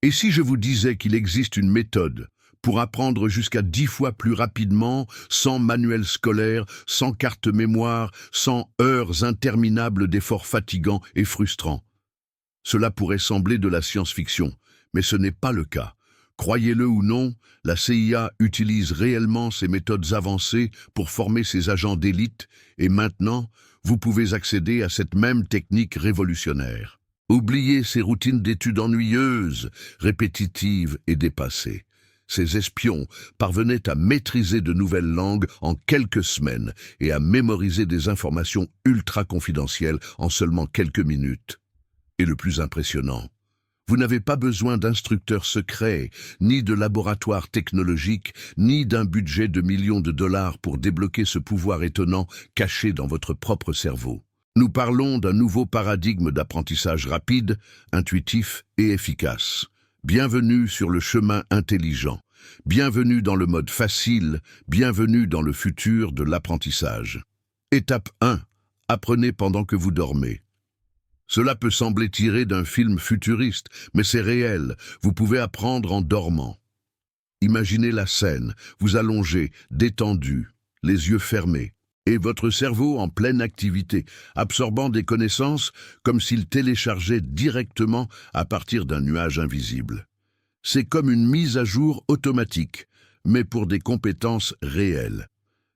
Et si je vous disais qu'il existe une méthode pour apprendre jusqu'à 10 fois plus rapidement, sans manuel scolaire, sans carte mémoire, sans heures interminables d'efforts fatigants et frustrants? Cela pourrait sembler de la science-fiction, mais ce n'est pas le cas. Croyez-le ou non, la CIA utilise réellement ces méthodes avancées pour former ses agents d'élite, et maintenant, vous pouvez accéder à cette même technique révolutionnaire. Oubliez ces routines d'études ennuyeuses, répétitives et dépassées. Ces espions parvenaient à maîtriser de nouvelles langues en quelques semaines et à mémoriser des informations ultra confidentielles en seulement quelques minutes. Et le plus impressionnant, vous n'avez pas besoin d'instructeurs secrets, ni de laboratoires technologiques, ni d'un budget de millions de dollars pour débloquer ce pouvoir étonnant caché dans votre propre cerveau. Nous parlons d'un nouveau paradigme d'apprentissage rapide, intuitif et efficace. Bienvenue sur le chemin intelligent. Bienvenue dans le mode facile. Bienvenue dans le futur de l'apprentissage. Étape 1. Apprenez pendant que vous dormez. Cela peut sembler tiré d'un film futuriste, mais c'est réel. Vous pouvez apprendre en dormant. Imaginez la scène, vous allongez, détendu, les yeux fermés, et votre cerveau en pleine activité, absorbant des connaissances comme s'il téléchargeait directement à partir d'un nuage invisible. C'est comme une mise à jour automatique, mais pour des compétences réelles.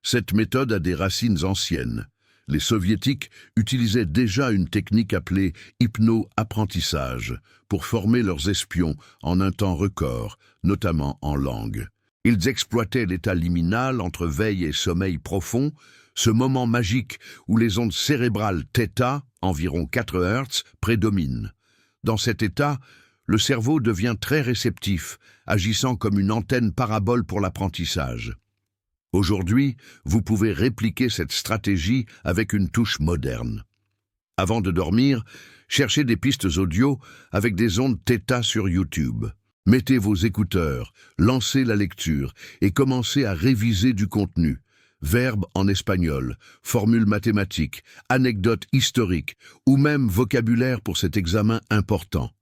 Cette méthode a des racines anciennes. Les soviétiques utilisaient déjà une technique appelée hypno-apprentissage pour former leurs espions en un temps record, notamment en langue. Ils exploitaient l'état liminal entre veille et sommeil profond, ce moment magique où les ondes cérébrales θ, environ 4 Hz, prédominent. Dans cet état, le cerveau devient très réceptif, agissant comme une antenne parabole pour l'apprentissage. Aujourd'hui, vous pouvez répliquer cette stratégie avec une touche moderne. Avant de dormir, cherchez des pistes audio avec des ondes θ sur YouTube. Mettez vos écouteurs, lancez la lecture et commencez à réviser du contenu. Verbes en espagnol, formules mathématiques, anecdotes historiques ou même vocabulaire pour cet examen important.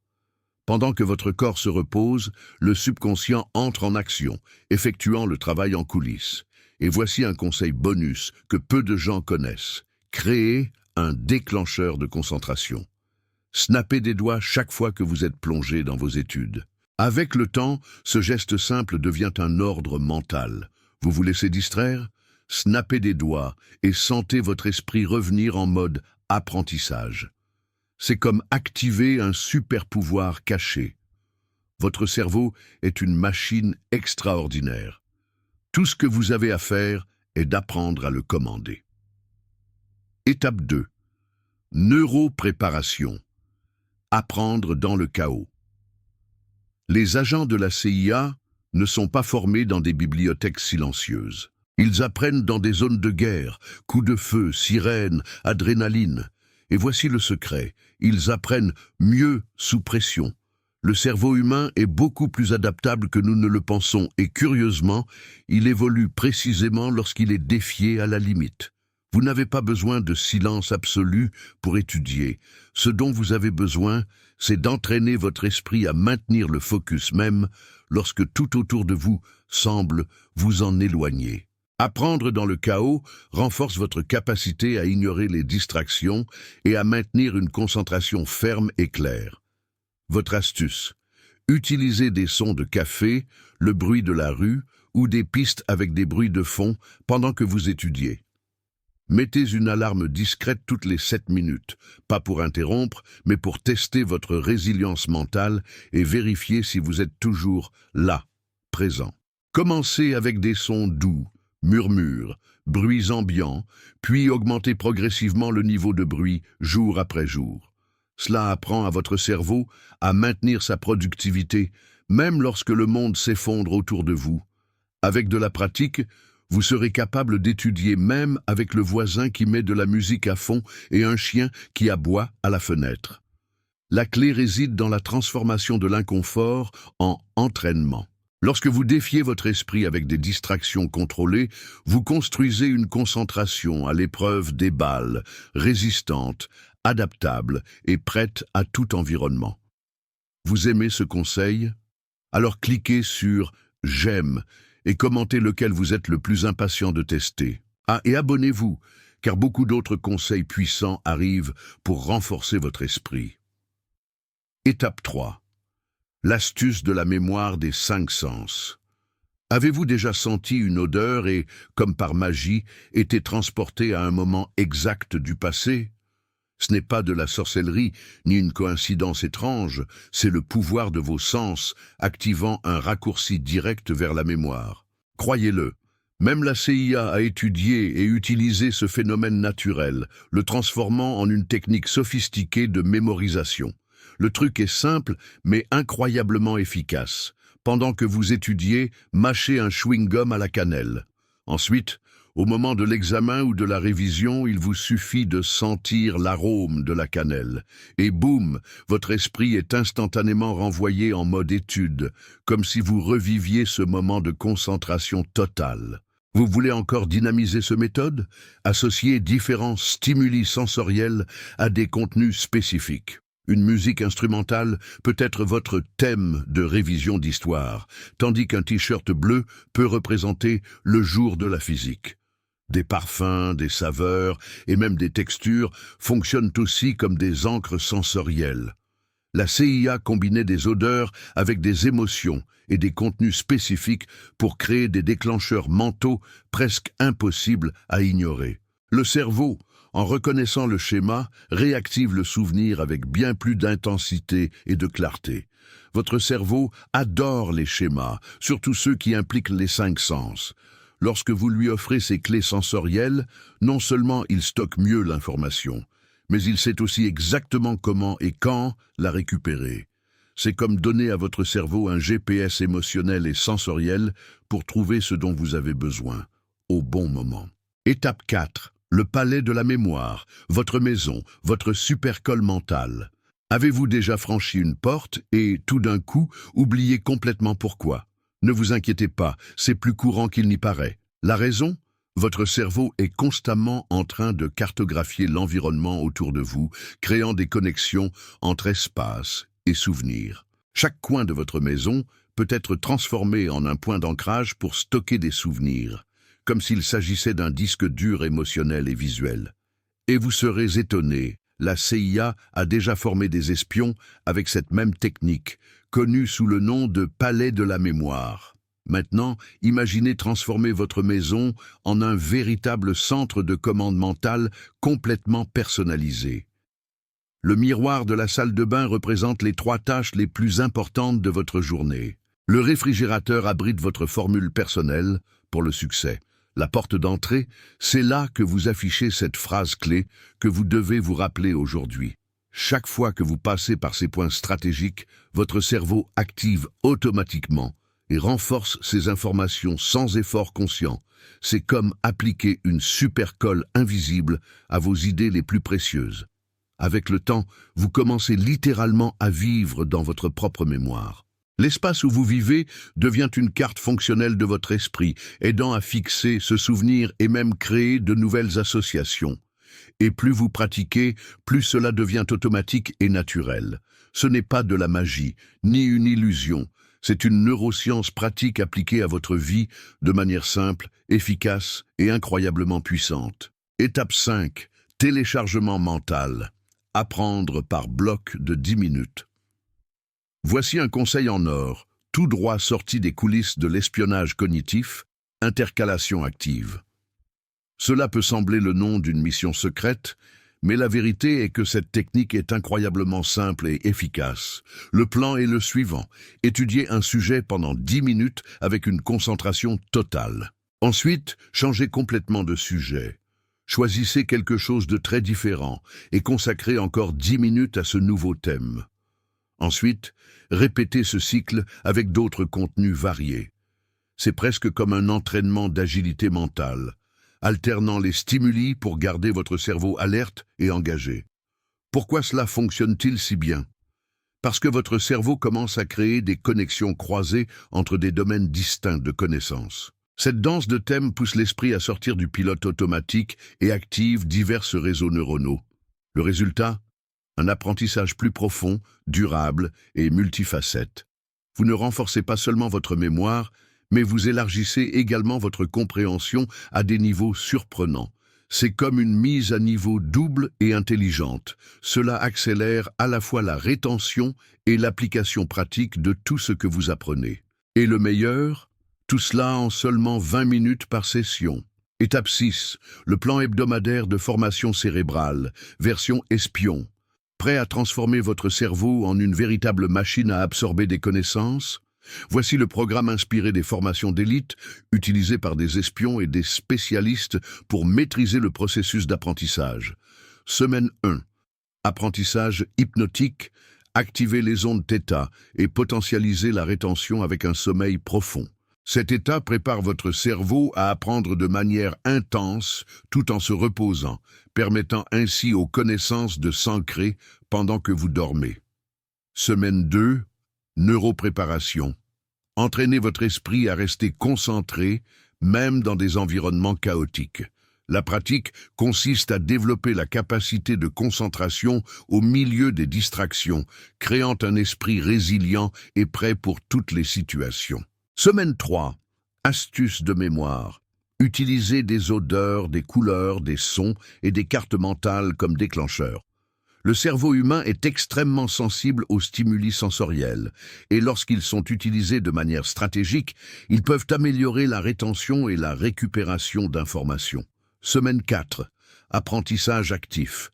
Pendant que votre corps se repose, le subconscient entre en action, effectuant le travail en coulisses. Et voici un conseil bonus que peu de gens connaissent. Créez un déclencheur de concentration. Snappez des doigts chaque fois que vous êtes plongé dans vos études. Avec le temps, ce geste simple devient un ordre mental. Vous vous laissez distraire? Snappez des doigts et sentez votre esprit revenir en mode apprentissage. C'est comme activer un super pouvoir caché. Votre cerveau est une machine extraordinaire. Tout ce que vous avez à faire est d'apprendre à le commander. Étape 2. Neuropréparation. Apprendre dans le chaos. Les agents de la CIA ne sont pas formés dans des bibliothèques silencieuses. Ils apprennent dans des zones de guerre, coups de feu, sirènes, adrénaline. Et voici le secret, ils apprennent mieux sous pression. Le cerveau humain est beaucoup plus adaptable que nous ne le pensons et curieusement, il évolue précisément lorsqu'il est défié à la limite. Vous n'avez pas besoin de silence absolu pour étudier. Ce dont vous avez besoin, c'est d'entraîner votre esprit à maintenir le focus même lorsque tout autour de vous semble vous en éloigner. Apprendre dans le chaos renforce votre capacité à ignorer les distractions et à maintenir une concentration ferme et claire. Votre astuce: utilisez des sons de café, le bruit de la rue ou des pistes avec des bruits de fond pendant que vous étudiez. Mettez une alarme discrète toutes les 7 minutes, pas pour interrompre, mais pour tester votre résilience mentale et vérifier si vous êtes toujours là, présent. Commencez avec des sons doux, murmures, bruits ambiants, puis augmentez progressivement le niveau de bruit jour après jour. Cela apprend à votre cerveau à maintenir sa productivité, même lorsque le monde s'effondre autour de vous. Avec de la pratique, vous serez capable d'étudier même avec le voisin qui met de la musique à fond et un chien qui aboie à la fenêtre. La clé réside dans la transformation de l'inconfort en entraînement. Lorsque vous défiez votre esprit avec des distractions contrôlées, vous construisez une concentration à l'épreuve des balles, résistante, adaptable et prête à tout environnement. Vous aimez ce conseil? Alors cliquez sur « J'aime » et commentez lequel vous êtes le plus impatient de tester. Ah, et abonnez-vous, car beaucoup d'autres conseils puissants arrivent pour renforcer votre esprit. Étape 3. L'astuce de la mémoire des 5 sens. Avez-vous déjà senti une odeur et, comme par magie, été transporté à un moment exact du passé? Ce n'est pas de la sorcellerie, ni une coïncidence étrange, c'est le pouvoir de vos sens, activant un raccourci direct vers la mémoire. Croyez-le, même la CIA a étudié et utilisé ce phénomène naturel, le transformant en une technique sophistiquée de mémorisation. Le truc est simple, mais incroyablement efficace. Pendant que vous étudiez, mâchez un chewing-gum à la cannelle. Ensuite, au moment de l'examen ou de la révision, il vous suffit de sentir l'arôme de la cannelle. Et boum, votre esprit est instantanément renvoyé en mode étude, comme si vous reviviez ce moment de concentration totale. Vous voulez encore dynamiser cette méthode? Associez différents stimuli sensoriels à des contenus spécifiques. Une musique instrumentale peut être votre thème de révision d'histoire, tandis qu'un t-shirt bleu peut représenter le jour de la physique. Des parfums, des saveurs et même des textures fonctionnent aussi comme des encres sensorielles. La CIA combinait des odeurs avec des émotions et des contenus spécifiques pour créer des déclencheurs mentaux presque impossibles à ignorer. Le cerveau, en reconnaissant le schéma, réactive le souvenir avec bien plus d'intensité et de clarté. Votre cerveau adore les schémas, surtout ceux qui impliquent les 5 sens. Lorsque vous lui offrez ces clés sensorielles, non seulement il stocke mieux l'information, mais il sait aussi exactement comment et quand la récupérer. C'est comme donner à votre cerveau un GPS émotionnel et sensoriel pour trouver ce dont vous avez besoin, au bon moment. Étape 4. Le palais de la mémoire, votre maison, votre supercolle mentale. Avez-vous déjà franchi une porte et, tout d'un coup, oublié complètement pourquoi? Ne vous inquiétez pas, c'est plus courant qu'il n'y paraît. La raison? Votre cerveau est constamment en train de cartographier l'environnement autour de vous, créant des connexions entre espace et souvenirs. Chaque coin de votre maison peut être transformé en un point d'ancrage pour stocker des souvenirs, comme s'il s'agissait d'un disque dur émotionnel et visuel. Et vous serez étonné, la CIA a déjà formé des espions avec cette même technique, connue sous le nom de palais de la mémoire. Maintenant, imaginez transformer votre maison en un véritable centre de commande mentale complètement personnalisé. Le miroir de la salle de bain représente les 3 tâches les plus importantes de votre journée. Le réfrigérateur abrite votre formule personnelle pour le succès. La porte d'entrée, c'est là que vous affichez cette phrase clé que vous devez vous rappeler aujourd'hui. Chaque fois que vous passez par ces points stratégiques, votre cerveau active automatiquement et renforce ces informations sans effort conscient. C'est comme appliquer une supercolle invisible à vos idées les plus précieuses. Avec le temps, vous commencez littéralement à vivre dans votre propre mémoire. L'espace où vous vivez devient une carte fonctionnelle de votre esprit, aidant à fixer ce souvenir et même créer de nouvelles associations. Et plus vous pratiquez, plus cela devient automatique et naturel. Ce n'est pas de la magie, ni une illusion. C'est une neuroscience pratique appliquée à votre vie de manière simple, efficace et incroyablement puissante. Étape 5. Téléchargement mental. Apprendre par bloc de 10 minutes. Voici un conseil en or, tout droit sorti des coulisses de l'espionnage cognitif, intercalation active. Cela peut sembler le nom d'une mission secrète, mais la vérité est que cette technique est incroyablement simple et efficace. Le plan est le suivant: étudier un sujet pendant 10 minutes avec une concentration totale. Ensuite, changez complètement de sujet. Choisissez quelque chose de très différent et consacrez encore 10 minutes à ce nouveau thème. Ensuite, répétez ce cycle avec d'autres contenus variés. C'est presque comme un entraînement d'agilité mentale, alternant les stimuli pour garder votre cerveau alerte et engagé. Pourquoi cela fonctionne-t-il si bien? Parce que votre cerveau commence à créer des connexions croisées entre des domaines distincts de connaissances. Cette danse de thèmes pousse l'esprit à sortir du pilote automatique et active divers réseaux neuronaux. Le résultat? un apprentissage plus profond, durable et multifacette. Vous ne renforcez pas seulement votre mémoire, mais vous élargissez également votre compréhension à des niveaux surprenants. C'est comme une mise à niveau double et intelligente. Cela accélère à la fois la rétention et l'application pratique de tout ce que vous apprenez. Et le meilleur, tout cela en seulement 20 minutes par session. Étape 6. Le plan hebdomadaire de formation cérébrale, version espion. Prêt à transformer votre cerveau en une véritable machine à absorber des connaissances? Voici le programme inspiré des formations d'élite, utilisé par des espions et des spécialistes pour maîtriser le processus d'apprentissage. Semaine 1. Apprentissage hypnotique, activer les ondes θ et potentialiser la rétention avec un sommeil profond. Cet état prépare votre cerveau à apprendre de manière intense tout en se reposant, permettant ainsi aux connaissances de s'ancrer pendant que vous dormez. Semaine 2. Neuropréparation. Entraînez votre esprit à rester concentré, même dans des environnements chaotiques. La pratique consiste à développer la capacité de concentration au milieu des distractions, créant un esprit résilient et prêt pour toutes les situations. Semaine 3. Astuces de mémoire. Utilisez des odeurs, des couleurs, des sons et des cartes mentales comme déclencheurs. Le cerveau humain est extrêmement sensible aux stimuli sensoriels, et lorsqu'ils sont utilisés de manière stratégique, ils peuvent améliorer la rétention et la récupération d'informations. Semaine 4. Apprentissage actif.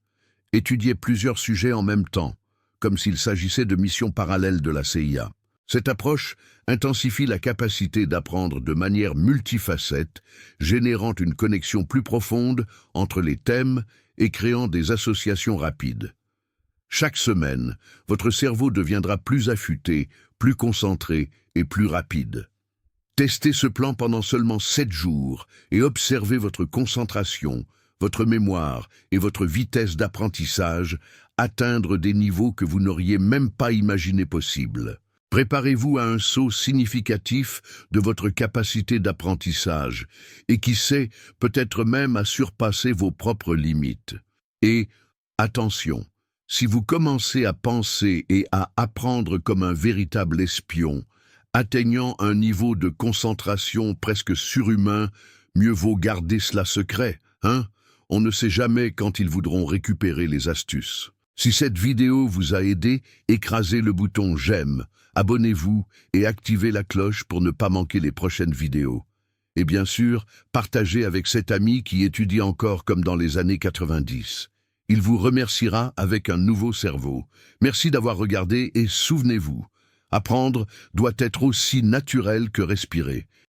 Étudiez plusieurs sujets en même temps, comme s'il s'agissait de missions parallèles de la CIA. Cette approche intensifie la capacité d'apprendre de manière multifacette, générant une connexion plus profonde entre les thèmes et créant des associations rapides. Chaque semaine, votre cerveau deviendra plus affûté, plus concentré et plus rapide. Testez ce plan pendant seulement 7 jours et observez votre concentration, votre mémoire et votre vitesse d'apprentissage atteindre des niveaux que vous n'auriez même pas imaginé possibles. Préparez-vous à un saut significatif de votre capacité d'apprentissage et qui sait, peut-être même à surpasser vos propres limites. Et, attention, si vous commencez à penser et à apprendre comme un véritable espion, atteignant un niveau de concentration presque surhumain, mieux vaut garder cela secret, hein? On ne sait jamais quand ils voudront récupérer les astuces. Si cette vidéo vous a aidé, écrasez le bouton j'aime, abonnez-vous et activez la cloche pour ne pas manquer les prochaines vidéos. Et bien sûr, partagez avec cet ami qui étudie encore comme dans les années 90. Il vous remerciera avec un nouveau cerveau. Merci d'avoir regardé et souvenez-vous, apprendre doit être aussi naturel que respirer.